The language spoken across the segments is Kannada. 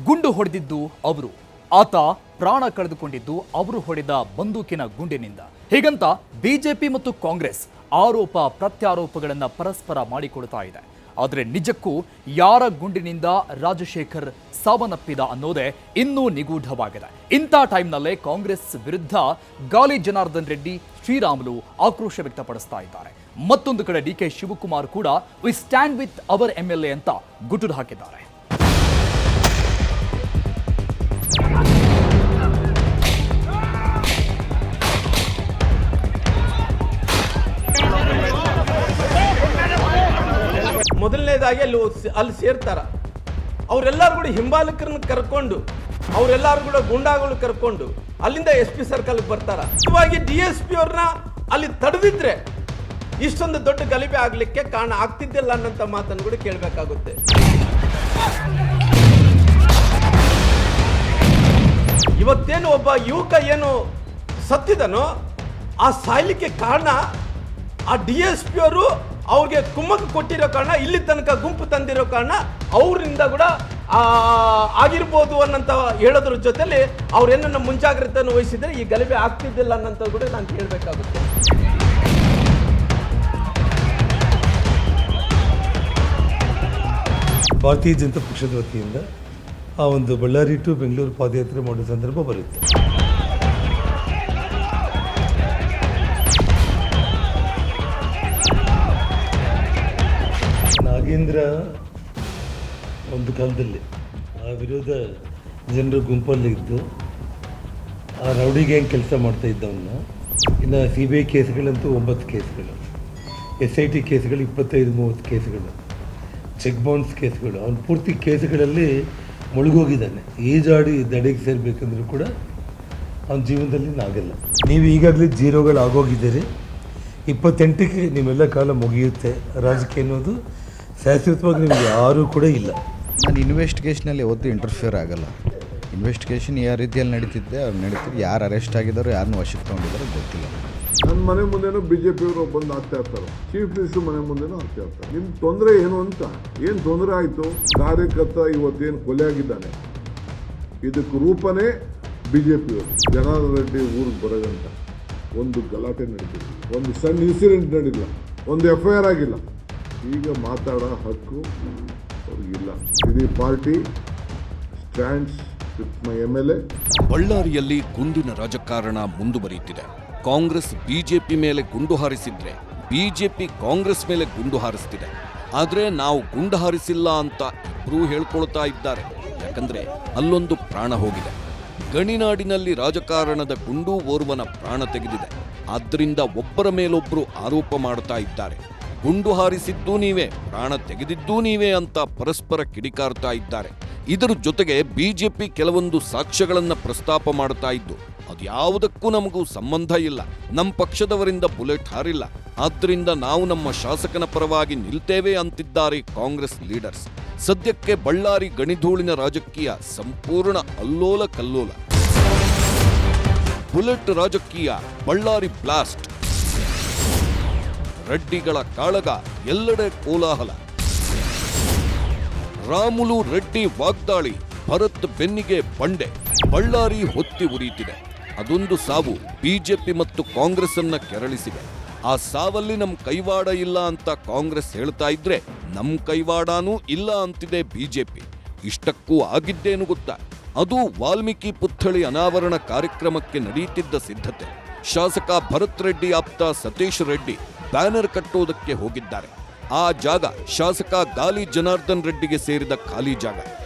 ಗುಂಡು ಹೊಡೆದಿದ್ದು ಅವರು, ಆತ ಪ್ರಾಣ ಕಳೆದುಕೊಂಡಿದ್ದು ಅವರು ಹೊಡೆದ ಬಂದೂಕಿನ ಗುಂಡಿನಿಂದ. ಹೀಗಂತ ಬಿಜೆಪಿ ಮತ್ತು ಕಾಂಗ್ರೆಸ್ ಆರೋಪ ಪ್ರತ್ಯಾರೋಪಗಳನ್ನ ಪರಸ್ಪರ ಮಾಡಿಕೊಳ್ತಾ ಇದೆ. ಆದರೆ ನಿಜಕ್ಕೂ ಯಾರ ಗುಂಡಿನಿಂದ ರಾಜಶೇಖರ್ ಸಾವನ್ನಪ್ಪಿದ ಅನ್ನೋದೇ ಇನ್ನೂ ನಿಗೂಢವಾಗಿದೆ. ಇಂಥ ಟೈಮ್ನಲ್ಲೇ ಕಾಂಗ್ರೆಸ್ ವಿರುದ್ಧ ಗಾಲಿ ಜನಾರ್ದನ್ ರೆಡ್ಡಿ, ಶ್ರೀರಾಮುಲು ಆಕ್ರೋಶ ವ್ಯಕ್ತಪಡಿಸ್ತಾ ಇದ್ದಾರೆ. ಮತ್ತೊಂದು ಕಡೆ ಡಿಕೆ ಶಿವಕುಮಾರ್ ಕೂಡ we stand with our MLA ಅಂತ ಗುಟುರು ಹಾಕಿದ್ದಾರೆ. ಮೊದಲನೇದಾಗಿ ಅಲ್ಲಿ ಸೇರ್ತಾರ, ಅವರೆಲ್ಲರೂ ಕೂಡ ಹಿಂಬಾಲಕರನ್ನ ಕರ್ಕೊಂಡು, ಅವರೆಲ್ಲರೂ ಕೂಡ ಗುಂಡಾಗಳು ಕರ್ಕೊಂಡು ಅಲ್ಲಿಂದ SP ಸರ್ಕಲ್ಗೆ ಬರ್ತಾರ. ನಿಜವಾಗಿ DSP ಅವ್ರನ್ನ ಅಲ್ಲಿ ತಡೆದಿದ್ರೆ ಇಷ್ಟೊಂದು ದೊಡ್ಡ ಗಲಭೆ ಆಗ್ಲಿಕ್ಕೆ ಕಾರಣ ಆಗ್ತಿದ್ದಿಲ್ಲ ಅನ್ನೋಂಥ ಮಾತನ್ನು ಕೂಡ ಕೇಳಬೇಕಾಗುತ್ತೆ. ಇವತ್ತೇನು ಒಬ್ಬ ಯುವಕ ಏನು ಸತ್ತಿದನೋ ಆ ಸಾಯ್ಲಿಕ್ಕೆ ಕಾರಣ ಆ DSP ಅವರು ಅವ್ರಿಗೆ ಕುಮ್ಮಕ್ಕು ಕೊಟ್ಟಿರೋ ಕಾರಣ, ಇಲ್ಲಿ ತನಕ ಗುಂಪು ತಂದಿರೋ ಕಾರಣ ಅವರಿಂದ ಕೂಡ ಆಗಿರ್ಬೋದು ಅನ್ನಂತ ಹೇಳೋದ್ರ ಜೊತೆಲಿ ಅವ್ರೇನನ್ನ ಮುಂಜಾಗ್ರತೆಯನ್ನು ವಹಿಸಿದ್ರೆ ಈ ಗಲಭೆ ಆಗ್ತಿದ್ದಿಲ್ಲ ಅನ್ನಂತ ಕೂಡ ನಾನು ಕೇಳಬೇಕಾಗುತ್ತೆ. ಭಾರತೀಯ ಜನತಾ ಪಕ್ಷದ ವತಿಯಿಂದ ಆ ಒಂದು ಬಳ್ಳಾರಿ ಟು ಬೆಂಗಳೂರು ಪಾದಯಾತ್ರೆ ಮಾಡೋ ಸಂದರ್ಭ ಬರುತ್ತೆ. ನಾಗೇಂದ್ರ ಒಂದು ಕಾಲದಲ್ಲಿ ಆ ವಿರೋಧ ಜನರ ಗುಂಪಲ್ಲಿ ಇದ್ದು ಆ ರೌಡಿ ಗ್ಯಾಂಗ್ ಕೆಲಸ ಮಾಡ್ತಾ ಇದ್ದವನ್ನ, ಇನ್ನು CBI ಕೇಸ್ಗಳಂತೂ 9 ಕೇಸ್ಗಳು, SIT ಕೇಸ್ಗಳು 25-30 ಕೇಸ್ಗಳು, ಚೆಕ್ ಬೌನ್ಸ್ ಕೇಸ್ಗಳು, ಅವನು ಪೂರ್ತಿ ಕೇಸ್ಗಳಲ್ಲಿ ಮುಳುಗೋಗಿದ್ದಾನೆ. ಈಜಾಡಿ ದಡೆಗೆ ಸೇರಬೇಕಂದ್ರೂ ಕೂಡ ಅವನ ಜೀವನದಲ್ಲಿ ಆಗಲ್ಲ. ನೀವು ಈಗಾಗಲೇ ಜೀರೋಗಳು ಆಗೋಗಿದ್ದೀರಿ. 28ಕ್ಕೆ ನಿಮ್ಮೆಲ್ಲ ಕಾಲ ಮುಗಿಯುತ್ತೆ. ರಾಜಕೀಯ ಅನ್ನೋದು ಶಾಶ್ವತವಾಗಿ ನಿಮಗೆ ಯಾರೂ ಕೂಡ ಇಲ್ಲ. ನಾನು ಇನ್ವೆಸ್ಟಿಗೇಷನಲ್ಲಿ ಯಾವತ್ತೂ ಇಂಟರ್ಫಿಯರ್ ಆಗಲ್ಲ. ಇನ್ವೆಸ್ಟಿಗೇಷನ್ ಯಾವ ರೀತಿಯಲ್ಲಿ ನಡೀತಿದ್ದೆ ಅವ್ರು ನಡೀತಿದ್ದು, ಯಾರು ಅರೆಸ್ಟ್ ಆಗಿದ್ದಾರೋ ಯಾರನ್ನ ವಶಕ್ಕೆ ತೊಗೊಂಡಿದ್ದಾರೋ ಗೊತ್ತಿಲ್ಲ. ನನ್ನ ಮನೆ ಮುಂದೆನೂ BJPಯವರು ಬಂದು ಆಗ್ತಾ ಇರ್ತಾರೆ, ಚೀಫ್ ಮಿನಿಸ್ಟರ್ ಮನೆ ಮುಂದೆನೂ ಆಗ್ತಾ ಇರ್ತಾರೆ. ನಿಮ್ಮ ತೊಂದರೆ ಏನು ಅಂತ, ಏನು ತೊಂದರೆ ಆಯಿತು? ಕಾರ್ಯಕರ್ತ ಇವತ್ತೇನು ಕೊಲೆ ಆಗಿದ್ದಾನೆ, ಇದಕ್ಕೆ ರೂಪನೇ BJPಯವರು. ಜನಾರ್ದನ್ ರೆಡ್ಡಿ ಊರಿಗೆ ಬರೋದಂತ ಒಂದು ಗಲಾಟೆ ನಡೀತಿಲ್ಲ, ಒಂದು ಸಣ್ಣ ಇನ್ಸಿಡೆಂಟ್ ನಡೀಲ್ಲ, ಒಂದು FIR ಆಗಿಲ್ಲ. ಈಗ ಮಾತಾಡೋ ಹಕ್ಕು ಅವ್ರಿಗಿಲ್ಲ. ಇಡೀ party stands with my MLA. ಬಳ್ಳಾರಿಯಲ್ಲಿ ಗುಂಡಿನ ರಾಜಕಾರಣ ಮುಂದುವರಿಯುತ್ತಿದೆ. ಕಾಂಗ್ರೆಸ್ ಬಿಜೆಪಿ ಮೇಲೆ ಗುಂಡು ಹಾರಿಸಿದ್ರೆ ಬಿಜೆಪಿ ಕಾಂಗ್ರೆಸ್ ಮೇಲೆ ಗುಂಡು ಹಾರಿಸ್ತಿದೆ. ಆದ್ರೆ ನಾವು ಗುಂಡು ಹಾರಿಸಿಲ್ಲ ಅಂತ ಇಬ್ರೂ ಹೇಳ್ಕೊಳ್ತಾ ಇದ್ದಾರೆ. ಯಾಕಂದ್ರೆ ಅಲ್ಲೊಂದು ಪ್ರಾಣ ಹೋಗಿದೆ. ಗಣಿನಾಡಿನಲ್ಲಿ ರಾಜಕಾರಣದ ಗುಂಡು ಓರ್ವನ ಪ್ರಾಣ ತೆಗೆದಿದೆ. ಆದ್ರಿಂದ ಒಬ್ಬರ ಮೇಲೊಬ್ಬರು ಆರೋಪ ಮಾಡ್ತಾ ಇದ್ದಾರೆ. ಗುಂಡು ಹಾರಿಸಿದ್ದೂ ನೀವೇ, ಪ್ರಾಣ ತೆಗೆದಿದ್ದೂ ನೀವೇ ಅಂತ ಪರಸ್ಪರ ಕಿಡಿಕಾರ್ತಾ ಇದ್ದಾರೆ. ಇದರ ಜೊತೆಗೆ ಬಿಜೆಪಿ ಕೆಲವೊಂದು ಸಾಕ್ಷ್ಯಗಳನ್ನ ಪ್ರಸ್ತಾಪ ಮಾಡ್ತಾ ಇದ್ದು, ಅದ್ಯಾವುದಕ್ಕೂ ನಮಗೂ ಸಂಬಂಧ ಇಲ್ಲ, ನಮ್ಮ ಪಕ್ಷದವರಿಂದ ಬುಲೆಟ್ ಹಾರಿಲ್ಲ, ಆದ್ರಿಂದ ನಾವು ನಮ್ಮ ಶಾಸಕನ ಪರವಾಗಿ ನಿಲ್ತೇವೆ ಅಂತಿದ್ದಾರೆ ಕಾಂಗ್ರೆಸ್ ಲೀಡರ್ಸ್. ಸದ್ಯಕ್ಕೆ ಬಳ್ಳಾರಿ ಗಣಿಧೂಳಿನ ರಾಜಕೀಯ ಸಂಪೂರ್ಣ ಅಲ್ಲೋಲ ಕಲ್ಲೋಲ. ಬುಲೆಟ್ ರಾಜಕೀಯ, ಬಳ್ಳಾರಿ ಬ್ಲಾಸ್ಟ್, ರೆಡ್ಡಿಗಳ ಕಾಳಗ, ಎಲ್ಲೆಡೆ ಕೋಲಾಹಲ. ರಾಮುಲು ರೆಡ್ಡಿ ವಾಗ್ದಾಳಿ, ಭರತ್ ಬೆನ್ನಿಗೆ ಬಂಡೆ. ಬಳ್ಳಾರಿ ಹೊತ್ತಿ ಉರಿಯುತ್ತಿದೆ. ಅದೊಂದು ಸಾವು ಬಿಜೆಪಿ ಮತ್ತು ಕಾಂಗ್ರೆಸ್ ಅನ್ನ ಕೆರಳಿಸಿವೆ. ಆ ಸಾವಲ್ಲಿ ನಮ್ ಕೈವಾಡ ಇಲ್ಲ ಅಂತ ಕಾಂಗ್ರೆಸ್ ಹೇಳ್ತಾ ಇದ್ರೆ, ನಮ್ ಕೈವಾಡನೂ ಇಲ್ಲ ಅಂತಿದೆ ಬಿಜೆಪಿ. ಇಷ್ಟಕ್ಕೂ ಆಗಿದ್ದೇನು ಗೊತ್ತಾ? ಅದು ವಾಲ್ಮೀಕಿ ಪುತ್ಥಳಿ ಅನಾವರಣ ಕಾರ್ಯಕ್ರಮಕ್ಕೆ ನಡೆಯುತ್ತಿದ್ದ ಸಿದ್ಧತೆ. ಶಾಸಕ ಭರತ್ ರೆಡ್ಡಿ ಆಪ್ತ ಸತೀಶ್ ರೆಡ್ಡಿ ಬ್ಯಾನರ್ ಕಟ್ಟೋದಕ್ಕೆ ಹೋಗಿದ್ದಾರೆ. ಆ ಜಾಗ ಶಾಸಕ ಗಾಲಿ ಜನಾರ್ದನ್ ರೆಡ್ಡಿಗೆ ಸೇರಿದ ಖಾಲಿ ಜಾಗ.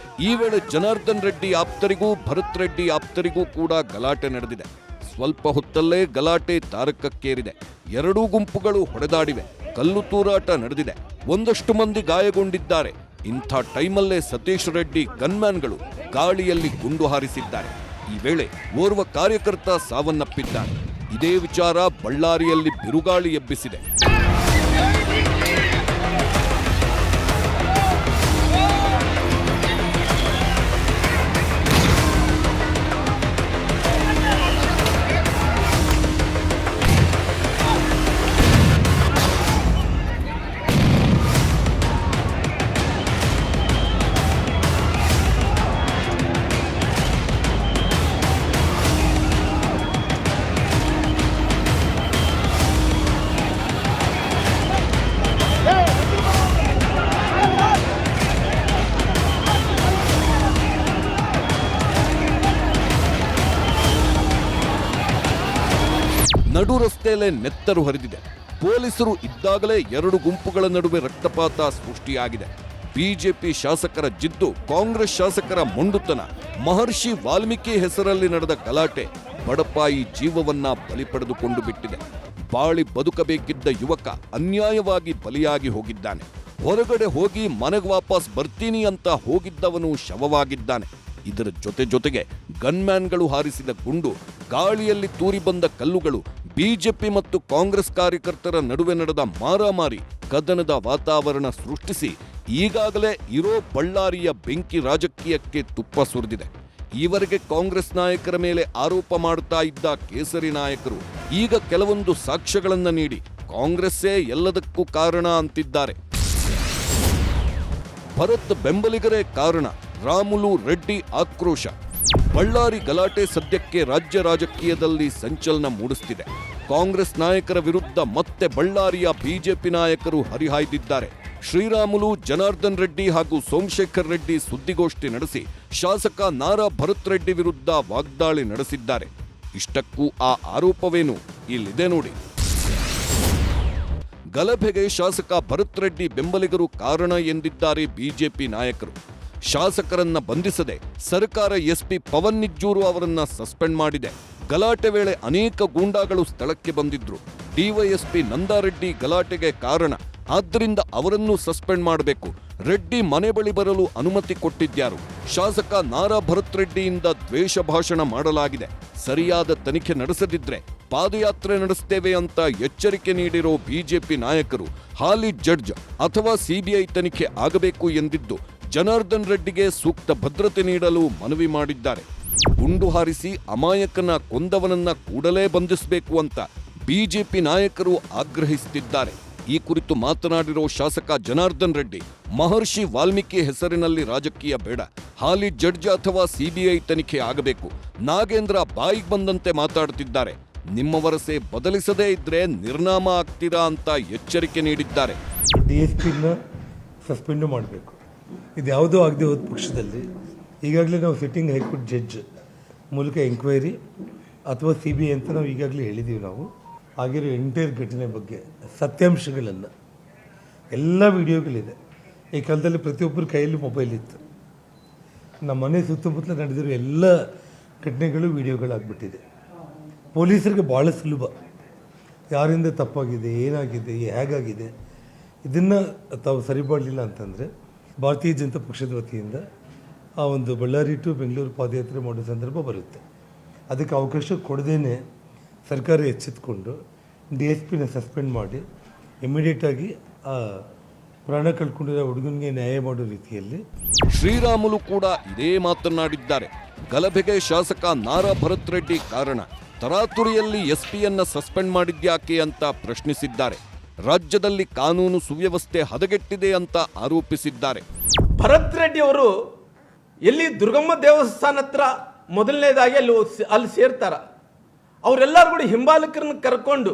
ಈ ವೇಳೆ ಜನಾರ್ದನ್ ರೆಡ್ಡಿ ಆಪ್ತರಿಗೂ ಭರತ್ ರೆಡ್ಡಿ ಆಪ್ತರಿಗೂ ಕೂಡ ಗಲಾಟೆ ನಡೆದಿದೆ. ಸ್ವಲ್ಪ ಹೊತ್ತಲ್ಲೇ ಗಲಾಟೆ ತಾರಕಕ್ಕೇರಿದೆ. ಎರಡೂ ಗುಂಪುಗಳು ಹೊಡೆದಾಡಿವೆ. ಕಲ್ಲು ತೂರಾಟ ನಡೆದಿದೆ. ಒಂದಷ್ಟು ಮಂದಿ ಗಾಯಗೊಂಡಿದ್ದಾರೆ. ಇಂಥ ಟೈಮಲ್ಲೇ ಸತೀಶ್ ರೆಡ್ಡಿ ಗನ್ಮ್ಯಾನ್ಗಳು ಗಾಳಿಯಲ್ಲಿ ಗುಂಡು ಹಾರಿಸಿದ್ದಾರೆ. ಈ ವೇಳೆ ಓರ್ವ ಕಾರ್ಯಕರ್ತ ಸಾವನ್ನಪ್ಪಿದ್ದಾರೆ. ಇದೇ ವಿಚಾರ ಬಳ್ಳಾರಿಯಲ್ಲಿ ಬಿರುಗಾಳಿ ಎಬ್ಬಿಸಿದೆ. ನಡು ರಸ್ತೆಯಲ್ಲೇ ನೆತ್ತರು ಹರಿದಿದೆ. ಪೊಲೀಸರು ಇದ್ದಾಗಲೇ ಎರಡು ಗುಂಪುಗಳ ನಡುವೆ ರಕ್ತಪಾತ ಸೃಷ್ಟಿಯಾಗಿದೆ. ಬಿಜೆಪಿ ಶಾಸಕರ ಜಿದ್ದು, ಕಾಂಗ್ರೆಸ್ ಶಾಸಕರ ಮೊಂಡುತನ, ಮಹರ್ಷಿ ವಾಲ್ಮೀಕಿ ಹೆಸರಲ್ಲಿ ನಡೆದ ಗಲಾಟೆ ಬಡಪಾಯಿ ಜೀವವನ್ನ ಬಲಿ ಪಡೆದುಕೊಂಡು ಬಿಟ್ಟಿದೆ. ಬಾಳಿ ಬದುಕಬೇಕಿದ್ದ ಯುವಕ ಅನ್ಯಾಯವಾಗಿ ಬಲಿಯಾಗಿ ಹೋಗಿದ್ದಾನೆ. ಹೊರಗಡೆ ಹೋಗಿ ಮನೆಗೆ ವಾಪಸ್ ಬರ್ತೀನಿ ಅಂತ ಹೋಗಿದ್ದವನು ಶವವಾಗಿದ್ದಾನೆ. ಇದರ ಜೊತೆಗೆ ಗನ್ಮ್ಯಾನ್ಗಳು ಹಾರಿಸಿದ ಗುಂಡು, ಗಾಳಿಯಲ್ಲಿ ತೂರಿ ಬಂದ ಕಲ್ಲುಗಳು, ಬಿಜೆಪಿ ಮತ್ತು ಕಾಂಗ್ರೆಸ್ ಕಾರ್ಯಕರ್ತರ ನಡುವೆ ನಡೆದ ಮಾರಾಮಾರಿ ಕದನದ ವಾತಾವರಣ ಸೃಷ್ಟಿಸಿ ಈಗಾಗಲೇ ಇರೋ ಬಳ್ಳಾರಿಯ ಬೆಂಕಿ ರಾಜಕೀಯಕ್ಕೆ ತುಪ್ಪ ಸುರಿದಿದೆ. ಈವರೆಗೆ ಕಾಂಗ್ರೆಸ್ ನಾಯಕರ ಮೇಲೆ ಆರೋಪ ಮಾಡುತ್ತಾ ಇದ್ದ ಕೇಸರಿ ನಾಯಕರು ಈಗ ಕೆಲವೊಂದು ಸಾಕ್ಷ್ಯಗಳನ್ನು ನೀಡಿ ಕಾಂಗ್ರೆಸ್ಸೇ ಎಲ್ಲದಕ್ಕೂ ಕಾರಣ ಅಂತಿದ್ದಾರೆ. ಭರತ್ ಬೆಂಬಲಿಗರೇ ಕಾರಣ, ರಾಮುಲು ರೆಡ್ಡಿ ಆಕ್ರೋಶ. ಬಳ್ಳಾರಿ ಗಲಾಟೆ ಸದ್ಯಕ್ಕೆ ರಾಜ್ಯ ರಾಜಕೀಯದಲ್ಲಿ ಸಂಚಲನ ಮೂಡಿಸುತ್ತಿದೆ. ಕಾಂಗ್ರೆಸ್ ನಾಯಕರ ವಿರುದ್ಧ ಮತ್ತೆ ಬಳ್ಳಾರಿಯ ಬಿಜೆಪಿ ನಾಯಕರು ಹರಿಹಾಯ್ದಿದ್ದಾರೆ. ಶ್ರೀರಾಮುಲು, ಜನಾರ್ದನ್ ರೆಡ್ಡಿ ಹಾಗೂ ಸೋಮಶೇಖರ್ ರೆಡ್ಡಿ ಸುದ್ದಿಗೋಷ್ಠಿ ನಡೆಸಿ ಶಾಸಕ ನಾರಾ ಭರತ್ ರೆಡ್ಡಿ ವಿರುದ್ಧ ವಾಗ್ದಾಳಿ ನಡೆಸಿದ್ದಾರೆ. ಇಷ್ಟಕ್ಕೂ ಆ ಆರೋಪವೇನು ಇಲ್ಲಿದೆ ನೋಡಿ. ಗಲಭೆಗೆ ಶಾಸಕ ಭರತ್ ರೆಡ್ಡಿ ಬೆಂಬಲಿಗರು ಕಾರಣ ಎಂದಿದ್ದಾರೆ ಬಿಜೆಪಿ ನಾಯಕರು. ಶಾಸಕರನ್ನ ಬಂಧಿಸದೆ ಸರ್ಕಾರ ಎಸ್ಪಿ ಪವನ್ ನಿಜ್ಜೂರು ಅವರನ್ನ ಸಸ್ಪೆಂಡ್ ಮಾಡಿದೆ. ಗಲಾಟೆ ವೇಳೆ ಅನೇಕ ಗೂಂಡಾಗಳು ಸ್ಥಳಕ್ಕೆ ಬಂದಿದ್ರು. ಡಿವೈಎಸ್ಪಿ ನಂದಾರೆಡ್ಡಿ ಗಲಾಟೆಗೆ ಕಾರಣ, ಆದ್ದರಿಂದ ಅವರನ್ನು ಸಸ್ಪೆಂಡ್ ಮಾಡಬೇಕು. ರೆಡ್ಡಿ ಮನೆ ಬಳಿ ಬರಲು ಅನುಮತಿ ಕೊಟ್ಟಿದ್ಯಾರು? ಶಾಸಕ ನಾರಾ ಭರತ್ ರೆಡ್ಡಿಯಿಂದ ದ್ವೇಷ ಭಾಷಣ ಮಾಡಲಾಗಿದೆ. ಸರಿಯಾದ ತನಿಖೆ ನಡೆಸದಿದ್ರೆ ಪಾದಯಾತ್ರೆ ನಡೆಸ್ತೇವೆ ಅಂತ ಎಚ್ಚರಿಕೆ ನೀಡಿರೋ ಬಿಜೆಪಿ ನಾಯಕರು ಹಾಲಿ ಜಡ್ಜ್ ಅಥವಾ ಸಿಬಿಐ ತನಿಖೆ ಆಗಬೇಕು ಎಂದಿದ್ದು ಜನಾರ್ದನ್ ರೆಡ್ಡಿಗೆ ಸೂಕ್ತ ಭದ್ರತೆ ನೀಡಲು ಮನವಿ ಮಾಡಿದ್ದಾರೆ. ಗುಂಡು ಹಾರಿಸಿ ಅಮಾಯಕನ ಕೊಂದವನನ್ನ ಕೂಡಲೇ ಬಂಧಿಸಬೇಕು ಅಂತ ಬಿಜೆಪಿ ನಾಯಕರು ಆಗ್ರಹಿಸುತ್ತಿದ್ದಾರೆ. ಈ ಕುರಿತು ಮಾತನಾಡಿರೋ ಶಾಸಕ ಜನಾರ್ದನ್ ರೆಡ್ಡಿ, ಮಹರ್ಷಿ ವಾಲ್ಮೀಕಿ ಹೆಸರಿನಲ್ಲಿ ರಾಜಕೀಯ ಬೇಡ, ಹಾಲಿ ಜಡ್ಜ್ ಅಥವಾ ಸಿಬಿಐ ತನಿಖೆ ಆಗಬೇಕು. ನಾಗೇಂದ್ರ ಬಾಯಿಗೆ ಬಂದಂತೆ ಮಾತಾಡುತ್ತಿದ್ದಾರೆ. ನಿಮ್ಮ ವರಸೆ ಬದಲಿಸದೇ ಇದ್ರೆ ನಿರ್ನಾಮ ಆಗ್ತೀರಾ ಅಂತ ಎಚ್ಚರಿಕೆ ನೀಡಿದ್ದಾರೆ. DSPನ ಸಸ್ಪೆಂಡು ಮಾಡಬೇಕು. ಇದು ಯಾವುದೂ ಆಗದೆ ಹೋದ ಪಕ್ಷದಲ್ಲಿ ಈಗಾಗಲೇ ನಾವು ಸಿಟ್ಟಿಂಗ್ ಹೈಕೋರ್ಟ್ ಜಡ್ಜ್ ಮೂಲಕ ಎಂಕ್ವೈರಿ ಅಥವಾ CBI ಅಂತ ನಾವು ಈಗಾಗಲೇ ಹೇಳಿದ್ದೀವಿ. ನಾವು ಆಗಿರೋ ಎಂಟೈರ್ ಘಟನೆ ಬಗ್ಗೆ ಸತ್ಯಾಂಶಗಳನ್ನು ಎಲ್ಲ ವಿಡಿಯೋಗಳಿದೆ. ಈ ಕಾಲದಲ್ಲಿ ಪ್ರತಿಯೊಬ್ಬರ ಕೈಯಲ್ಲಿ ಮೊಬೈಲ್ ಇತ್ತು. ನಮ್ಮ ಮನೆ ಸುತ್ತಮುತ್ತಲ ನಡೆದಿರೋ ಎಲ್ಲ ಘಟನೆಗಳು ವಿಡಿಯೋಗಳಾಗ್ಬಿಟ್ಟಿದೆ. ಪೊಲೀಸರಿಗೆ ಭಾಳ ಸುಲಭ ಯಾರಿಂದ ತಪ್ಪಾಗಿದೆ, ಏನಾಗಿದೆ, ಹೇಗಾಗಿದೆ ಇದನ್ನು ತಾವು ಸರಿಪಡಲಿಲ್ಲ ಅಂತಂದರೆ ಭಾರತೀಯ ಜನತಾ ಪಕ್ಷದ ವತಿಯಿಂದ ಆ ಒಂದು ಬಳ್ಳಾರಿ ಟು ಬೆಂಗಳೂರು ಪಾದಯಾತ್ರೆ ಮಾಡೋ ಸಂದರ್ಭ ಬರುತ್ತೆ. ಅದಕ್ಕೆ ಅವಕಾಶ ಕೊಡದೇನೆ ಸರ್ಕಾರ ಎಚ್ಚೆತ್ತುಕೊಂಡು DSPನ ಸಸ್ಪೆಂಡ್ ಮಾಡಿ ಇಮಿಡಿಯೇಟಾಗಿ ಆ ಪ್ರಾಣ ಕಳ್ಕೊಂಡಿರೋ ಹುಡುಗನಿಗೆ ನ್ಯಾಯ ಮಾಡೋ ರೀತಿಯಲ್ಲಿ. ಶ್ರೀರಾಮುಲು ಕೂಡ ಇದೇ ಮಾತನಾಡಿದ್ದಾರೆ. ಗಲಭೆಗೆ ಶಾಸಕ ನಾರಾ ಭರತ್ ರೆಡ್ಡಿ ಕಾರಣ, ತರಾತುರಿಯಲ್ಲಿ ಎಸ್ಪಿಯನ್ನ ಸಸ್ಪೆಂಡ್ ಮಾಡಿದ್ಯಾಕೆ ಅಂತ ಪ್ರಶ್ನಿಸಿದ್ದಾರೆ. ರಾಜ್ಯದಲ್ಲಿ ಕಾನೂನು ಸುವ್ಯವಸ್ಥೆ ಹದಗೆಟ್ಟಿದೆ ಅಂತ ಆರೋಪಿಸಿದ್ದಾರೆ. ಭರತ್ ರೆಡ್ಡಿ ಅವರು ಎಲ್ಲಿ ದುರ್ಗಮ್ಮ ದೇವಸ್ಥಾನ ಹತ್ರ ಮೊದಲನೇದಾಗಿ ಅಲ್ಲಿ ಸೇರ್ತಾರ. ಅವರೆಲ್ಲರೂ ಕೂಡ ಹಿಂಬಾಲಕರನ್ನ ಕರ್ಕೊಂಡು,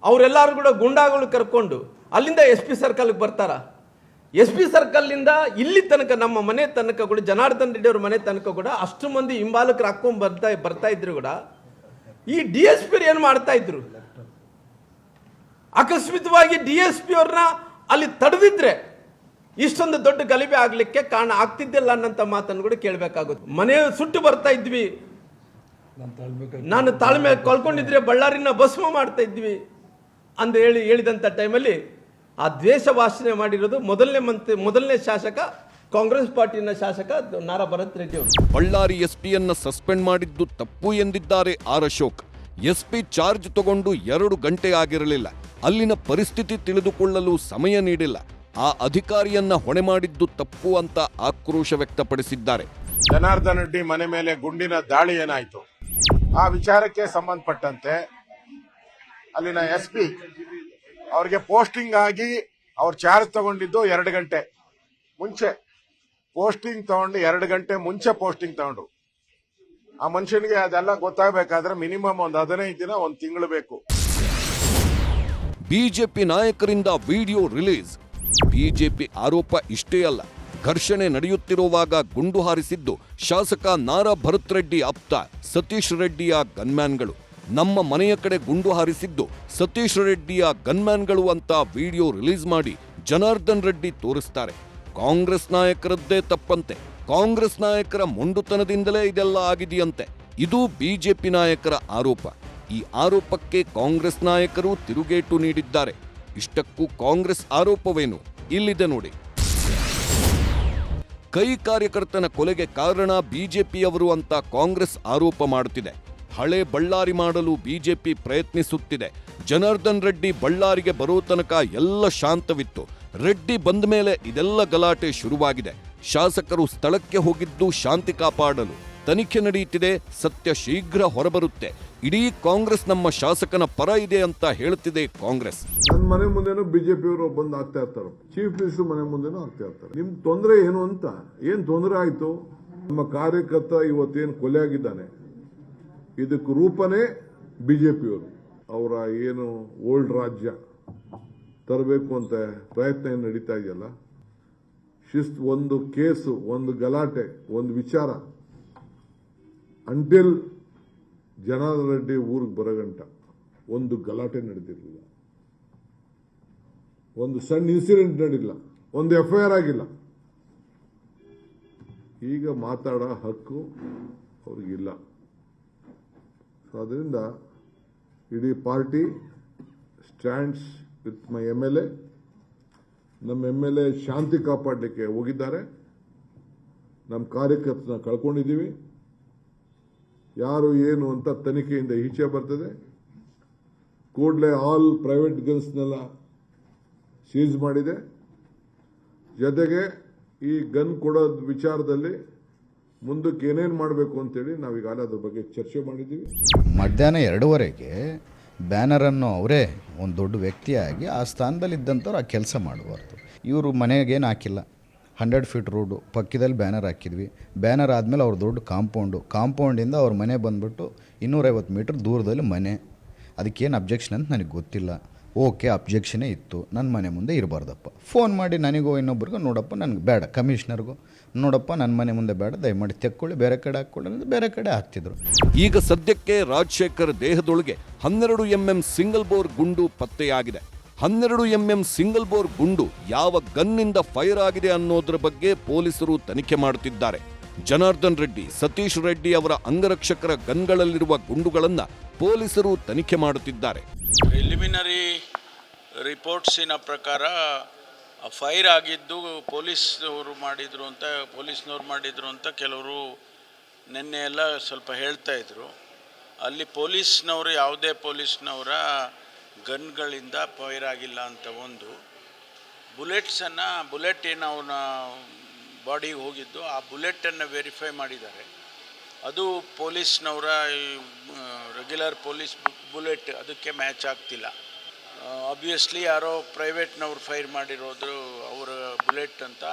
ಅವರೆಲ್ಲರೂ ಕೂಡ ಗುಂಡಾಗಳು ಕರ್ಕೊಂಡು ಅಲ್ಲಿಂದ SP ಸರ್ಕಲ್ಗೆ ಬರ್ತಾರ. SP ಸರ್ಕಲ್ನಿಂದ ಇಲ್ಲಿ ತನಕ ನಮ್ಮ ಮನೆ ತನಕ ಕೂಡ, ಜನಾರ್ದನ್ ರೆಡ್ಡಿ ಅವ್ರ ಮನೆ ತನಕ ಕೂಡ ಅಷ್ಟು ಮಂದಿ ಹಿಂಬಾಲಕರು ಹಾಕೊಂಡು ಬರ್ತಾ ಇದ್ರು ಕೂಡ ಈ DSP ಏನು ಮಾಡ್ತಾ ಇದ್ರು? ಅಕಸ್ಮಿತವಾಗಿ DSP ಅವ್ರನ್ನ ಅಲ್ಲಿ ತಡೆದಿದ್ರೆ ಇಷ್ಟೊಂದು ದೊಡ್ಡ ಗಲಭೆ ಆಗ್ಲಿಕ್ಕೆ ಕಾರಣ ಆಗ್ತಿದ್ದಿಲ್ಲ ಅನ್ನಂತ ಮಾತನ್ನು ಕೂಡ ಕೇಳಬೇಕಾಗುತ್ತೆ. ಮನೆ ಸುಟ್ಟು ಬರ್ತಾ ಇದ್ವಿ, ನಾನು ತಾಳ್ಮೆ ಕಳ್ಕೊಂಡಿದ್ರೆ ಬಳ್ಳಾರಿನ ಭಸ್ಮ ಮಾಡ್ತಾ ಇದ್ವಿ ಅಂತ ಹೇಳಿದಂಥ ಟೈಮಲ್ಲಿ ಆ ದ್ವೇಷ ಭಾಷಣೆ ಮಾಡಿರೋದು ಮೊದಲನೇ ಶಾಸಕ, ಕಾಂಗ್ರೆಸ್ ಪಾರ್ಟಿನ ಶಾಸಕ ನಾರಾ ಭರತ್ ರೆಡ್ಡಿ ಅವರು. ಬಳ್ಳಾರಿ ಎಸ್ಪಿಯನ್ನ ಸಸ್ಪೆಂಡ್ ಮಾಡಿದ್ದು ತಪ್ಪು ಎಂದಿದ್ದಾರೆ ಆರ್ ಅಶೋಕ್. SP ಚಾರ್ಜ್ ತಗೊಂಡು 2 ಗಂಟೆ ಆಗಿರಲಿಲ್ಲ. ಅಲ್ಲಿನ ಪರಿಸ್ಥಿತಿ ತಿಳಿದುಕೊಳ್ಳಲು ಸಮಯ ನೀಡಿಲ್ಲ. ಆ ಅಧಿಕಾರಿಯನ್ನ ಹೊಣೆ ಮಾಡಿದ್ದು ತಪ್ಪು ಅಂತ ಆಕ್ರೋಶ ವ್ಯಕ್ತಪಡಿಸಿದ್ದಾರೆ. ಜನಾರ್ದನ್ ರೆಡ್ಡಿ ಮನೆ ಮೇಲೆ ಗುಂಡಿನ ದಾಳಿ ಏನಾಯ್ತು ಆ ವಿಚಾರಕ್ಕೆ ಸಂಬಂಧಪಟ್ಟಂತೆ ಅಲ್ಲಿನ SP ಅವ್ರಿಗೆ ಪೋಸ್ಟಿಂಗ್ ಆಗಿ ಅವ್ರು ಚಾರ್ಜ್ ತಗೊಂಡಿದ್ದು 2 ಗಂಟೆ ಮುಂಚೆ ಪೋಸ್ಟಿಂಗ್ ತಗೊಂಡು 2 ಗಂಟೆ ಮುಂಚೆ ಪೋಸ್ಟಿಂಗ್ ತಗೊಂಡ್ರು. ಆ ಮನುಷ್ಯನಿಗೆ ಅದೆಲ್ಲ ಗೊತ್ತಾಗಬೇಕಾದ್ರೆ ಮಿನಿಮಮ್ ಒಂದು 15 ದಿನ, 1 ತಿಂಗಳು ಬೇಕು. ಬಿಜೆಪಿ ನಾಯಕರಿಂದ ವಿಡಿಯೋ ರಿಲೀಸ್. ಬಿಜೆಪಿ ಆರೋಪ ಇಷ್ಟೇ ಅಲ್ಲ, ಘರ್ಷಣೆ ನಡೆಯುತ್ತಿರುವಾಗ ಗುಂಡು ಹಾರಿಸಿದ್ದು ಶಾಸಕ ನಾರಾ ಭರತ್ ರೆಡ್ಡಿ ಆಪ್ತ ಸತೀಶ್ ರೆಡ್ಡಿಯ ಗನ್ಮ್ಯಾನ್ಗಳು. ನಮ್ಮ ಮನೆಯ ಕಡೆ ಗುಂಡು ಹಾರಿಸಿದ್ದು ಸತೀಶ್ ರೆಡ್ಡಿಯ ಗನ್ಮ್ಯಾನ್ಗಳು ಅಂತ ವಿಡಿಯೋ ರಿಲೀಸ್ ಮಾಡಿ ಜನಾರ್ದನ್ ರೆಡ್ಡಿ ತೋರಿಸ್ತಾರೆ. ಕಾಂಗ್ರೆಸ್ ನಾಯಕರದ್ದೇ ತಪ್ಪಂತೆ. ಕಾಂಗ್ರೆಸ್ ನಾಯಕರ ಮೊಂಡುತನದಿಂದಲೇ ಇದೆಲ್ಲ ಆಗಿದೆಯಂತೆ. ಇದು ಬಿಜೆಪಿ ನಾಯಕರ ಆರೋಪ. ಈ ಆರೋಪಕ್ಕೆ ಕಾಂಗ್ರೆಸ್ ನಾಯಕರು ತಿರುಗೇಟು ನೀಡಿದ್ದಾರೆ. ಇಷ್ಟಕ್ಕೂ ಕಾಂಗ್ರೆಸ್ ಆರೋಪವೇನು ಇಲ್ಲಿದೆ ನೋಡಿ. ಕೈ ಕಾರ್ಯಕರ್ತನ ಕೊಲೆಗೆ ಕಾರಣ ಬಿಜೆಪಿಯವರು ಅಂತ ಕಾಂಗ್ರೆಸ್ ಆರೋಪ ಮಾಡುತ್ತಿದೆ. ಹಳೆ ಬಳ್ಳಾರಿ ಮಾಡಲು ಬಿಜೆಪಿ ಪ್ರಯತ್ನಿಸುತ್ತಿದೆ. ಜನಾರ್ದನ್ ರೆಡ್ಡಿ ಬಳ್ಳಾರಿಗೆ ಬರೋ ತನಕ ಎಲ್ಲ ಶಾಂತವಿತ್ತು. ರೆಡ್ಡಿ ಬಂದ ಮೇಲೆ ಇದೆಲ್ಲ ಗಲಾಟೆ ಶುರುವಾಗಿದೆ. ಶಾಸಕರು ಸ್ಥಳಕ್ಕೆ ಹೋಗಿದ್ದು ಶಾಂತಿ ಕಾಪಾಡಲು. ತನಿಖೆ ನಡೆಯುತ್ತಿದೆ. ಸತ್ಯ ಶೀಘ್ರ ಹೊರಬರುತ್ತೆ. ಇಡೀ ಕಾಂಗ್ರೆಸ್ ನಮ್ಮ ಶಾಸಕನ ಪರ ಇದೆ ಅಂತ ಹೇಳ್ತಿದೆ ಕಾಂಗ್ರೆಸ್. ನನ್ನ ಮನೆ ಮುಂದೆನೂ ಬಿಜೆಪಿಯವರು ಬಂದು ಆಗ್ತಾ ಇರ್ತಾರೆ. ಚೀಫ್ ಮಿನಿಸ್ಟರ್ ಮನೆ ಮುಂದೆನೂ ಆಗ್ತಾ ಇರ್ತಾರೆ. ನಿಮ್ ತೊಂದರೆ ಏನು ಅಂತ, ಏನ್ ತೊಂದರೆ ಆಯ್ತು? ನಮ್ಮ ಕಾರ್ಯಕರ್ತ ಇವತ್ತೇನು ಕೊಲೆ ಆಗಿದ್ದಾನೆ, ಇದಕ್ಕೆ ರೂಪನೇ ಬಿಜೆಪಿಯವರು. ಅವರ ಏನು ಓಲ್ಡ್ ರಾಜ್ಯ ತರಬೇಕು ಅಂತ ಪ್ರಯತ್ನ ಏನು ನಡೀತಾ ಇದೆಯಲ್ಲ, ಶಿಸ್ತು, ಒಂದು ಕೇಸು, ಒಂದು ಗಲಾಟೆ, ಒಂದು ವಿಚಾರ, ಅಂಟಿಲ್ ಜನಾರ್ದನ್ ರೆಡ್ಡಿ ಊರಿಗೆ ಬರಗಂಟ ಒಂದು ಗಲಾಟೆ ನಡೆದಿರಲಿಲ್ಲ, ಒಂದು ಸಣ್ಣ ಇನ್ಸಿಡೆಂಟ್ ನಡೀಲ್ಲ, ಒಂದು FIR ಆಗಿಲ್ಲ. ಈಗ ಮಾತಾಡೋ ಹಕ್ಕು ಅವ್ರಿಗಿಲ್ಲ. ಅದರಿಂದ ಇಡೀ party stands with my MLA. ನಮ್ಮ MLA ಶಾಂತಿ ಕಾಪಾಡಲಿಕ್ಕೆ ಹೋಗಿದ್ದಾರೆ. ನಮ್ಮ ಕಾರ್ಯಕರ್ತನ ಕಳ್ಕೊಂಡಿದ್ದೀವಿ. ಯಾರು ಏನು ಅಂತ ತನಿಖೆಯಿಂದ ಈಚೆ ಬರ್ತದೆ. ಕೂಡಲೇ ಆಲ್ ಪ್ರೈವೇಟ್ ಗನ್ಸ್ನೆಲ್ಲ ಸೀಸ್ ಮಾಡಿದೆ. ಜೊತೆಗೆ ಈ ಗನ್ ಕೊಡೋದ್ ವಿಚಾರದಲ್ಲಿ ಮುಂದಕ್ಕೆ ಏನೇನು ಮಾಡಬೇಕು ಅಂತೇಳಿ ನಾವೀಗಾಗಲೇ ಅದ್ರ ಬಗ್ಗೆ ಚರ್ಚೆ ಮಾಡಿದ್ದೀವಿ. ಮಧ್ಯಾಹ್ನ 2:15ಕ್ಕೆ ಬ್ಯಾನರನ್ನು ಅವರೇ ಒಂದು ದೊಡ್ಡ ವ್ಯಕ್ತಿಯಾಗಿ ಆ ಸ್ಥಾನದಲ್ಲಿ ಇದ್ದಂಥವ್ರು ಆ ಕೆಲಸ ಮಾಡಬಾರ್ದು. ಇವರು ಮನೆಗೇನು ಹಾಕಿಲ್ಲ. 100 ಫೀಟ್ ರೋಡು ಪಕ್ಕದಲ್ಲಿ ಬ್ಯಾನರ್ ಹಾಕಿದ್ವಿ. ಬ್ಯಾನರ್ ಆದಮೇಲೆ ಅವ್ರ ದೊಡ್ಡ ಕಾಂಪೌಂಡಿಂದ ಅವ್ರ ಮನೆ ಬಂದುಬಿಟ್ಟು 250 ಮೀಟ್ರ್ ದೂರದಲ್ಲಿ ಮನೆ. ಅದಕ್ಕೇನು ಅಬ್ಜೆಕ್ಷನ್ ಅಂತ ನನಗೆ ಗೊತ್ತಿಲ್ಲ. ಓಕೆ, ಅಬ್ಜೆಕ್ಷನೇ ಇತ್ತು. ನನ್ನ ಮನೆ ಮುಂದೆ ಇರಬಾರ್ದಪ್ಪ. ಫೋನ್ ಮಾಡಿ ನನಗೂ ಇನ್ನೊಬ್ರಿಗೂ, ನೋಡಪ್ಪ ನನಗೆ ಬೇಡ, ಕಮಿಷನರ್ಗೂ, ನೋಡಪ್ಪ ನನ್ನ ಮನೆ ಮುಂದೆ ಬೇಡ, ದಯಮಾಡಿ ತೆಕ್ಕೊಳ್ಳಿ, ಬೇರೆ ಕಡೆ ಹಾಕ್ಕೊಳ್ಳಿ ಅಂದರೆ ಬೇರೆ ಕಡೆ ಹಾಕ್ತಿದ್ರು. ಈಗ ಸದ್ಯಕ್ಕೆ ರಾಜಶೇಖರ್ ದೇಹದೊಳಗೆ 12 mm ಸಿಂಗಲ್ ಬೋರ್ ಗುಂಡು ಪತ್ತೆಯಾಗಿದೆ. 12 mm ಸಿಂಗಲ್ ಬೋರ್ ಗುಂಡು ಯಾವ ಗನ್ನಿಂದ ಫೈರ್ ಆಗಿದೆ ಅನ್ನೋದ್ರ ಬಗ್ಗೆ ಪೊಲೀಸರು ತನಿಖೆ ಮಾಡುತ್ತಿದ್ದಾರೆ. ಜನಾರ್ದನ್ ರೆಡ್ಡಿ, ಸತೀಶ್ ರೆಡ್ಡಿ ಅವರ ಅಂಗರಕ್ಷಕರ ಗನ್ಗಳಲ್ಲಿರುವ ಗುಂಡುಗಳನ್ನು ಪೊಲೀಸರು ತನಿಖೆ ಮಾಡುತ್ತಿದ್ದಾರೆ. ಪ್ರಿಲಿಮಿನರಿ ರಿಪೋರ್ಟ್ಸಿನ ಪ್ರಕಾರ ಫೈರ್ ಆಗಿದ್ದು ಪೊಲೀಸ್ನವ್ರು ಮಾಡಿದ್ರು ಅಂತ ಕೆಲವರು ನಿನ್ನೆ ಎಲ್ಲ ಸ್ವಲ್ಪ ಹೇಳ್ತಾ ಇದ್ರು. ಅಲ್ಲಿ ಪೊಲೀಸ್ನವರು ಯಾವುದೇ ಪೊಲೀಸ್ನವರ ಗನ್ಗಳಿಂದ ಫೈರ್ ಆಗಿಲ್ಲ ಅಂತ ಒಂದು. ಬುಲೆಟ್ ಏನು ಅವನ ಬಾಡಿಗೆ ಹೋಗಿದ್ದು, ಆ ಬುಲೆಟನ್ನು ವೆರಿಫೈ ಮಾಡಿದ್ದಾರೆ. ಅದು ಪೊಲೀಸ್ನವರ ರೆಗ್ಯುಲರ್ ಪೊಲೀಸ್ ಬುಲೆಟ್ ಅದಕ್ಕೆ ಮ್ಯಾಚ್ ಆಗ್ತಿಲ್ಲ. ಆಬ್ವಿಯಸ್ಲಿ ಯಾರೋ ಪ್ರೈವೇಟ್ನವ್ರು ಫೈರ್ ಮಾಡಿರೋದು ಅವರ ಬುಲೆಟ್ ಅಂತ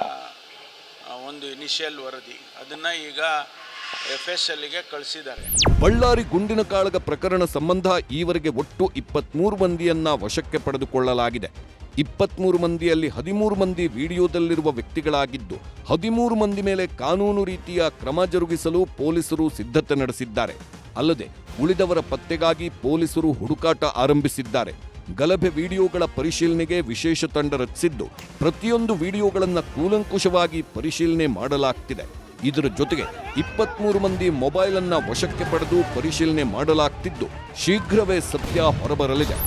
ಒಂದು ಇನಿಷಿಯಲ್ ವರದಿ. ಅದನ್ನು ಈಗ FSLಗೆ ಕಳಿಸಿದ್ದಾರೆ. ಬಳ್ಳಾರಿ ಗುಂಡಿನ ಕಾಳಗ ಪ್ರಕರಣ ಸಂಬಂಧ ಈವರೆಗೆ ಒಟ್ಟು 23 ಮಂದಿಯನ್ನ ವಶಕ್ಕೆ ಪಡೆದುಕೊಳ್ಳಲಾಗಿದೆ. 23 ಮಂದಿಯಲ್ಲಿ 13 ಮಂದಿ ವಿಡಿಯೋದಲ್ಲಿರುವ ವ್ಯಕ್ತಿಗಳಾಗಿದ್ದು 13 ಮಂದಿ ಮೇಲೆ ಕಾನೂನು ರೀತಿಯ ಕ್ರಮ ಜರುಗಿಸಲು ಪೊಲೀಸರು ಸಿದ್ಧತೆ ನಡೆಸಿದ್ದಾರೆ. ಅಲ್ಲದೆ ಉಳಿದವರ ಪತ್ತೆಗಾಗಿ ಪೊಲೀಸರು ಹುಡುಕಾಟ ಆರಂಭಿಸಿದ್ದಾರೆ. ಗಲಭೆ ವಿಡಿಯೋಗಳ ಪರಿಶೀಲನೆಗೆ ವಿಶೇಷ ತಂಡ ರಚಿಸಿದ್ದು ಪ್ರತಿಯೊಂದು ವಿಡಿಯೋಗಳನ್ನು ಕೂಲಂಕುಷವಾಗಿ ಪರಿಶೀಲನೆ ಮಾಡಲಾಗ್ತಿದೆ. ಇದರ ಜೊತೆಗೆ 23 ಮಂದಿ ಮೊಬೈಲ್ ಅನ್ನ ವಶಕ್ಕೆ ಪಡೆದು ಪರಿಶೀಲನೆ ಮಾಡಲಾಗ್ತಿದ್ದು ಶೀಘ್ರವೇ ಸತ್ಯ ಹೊರಬರಲಿದೆ.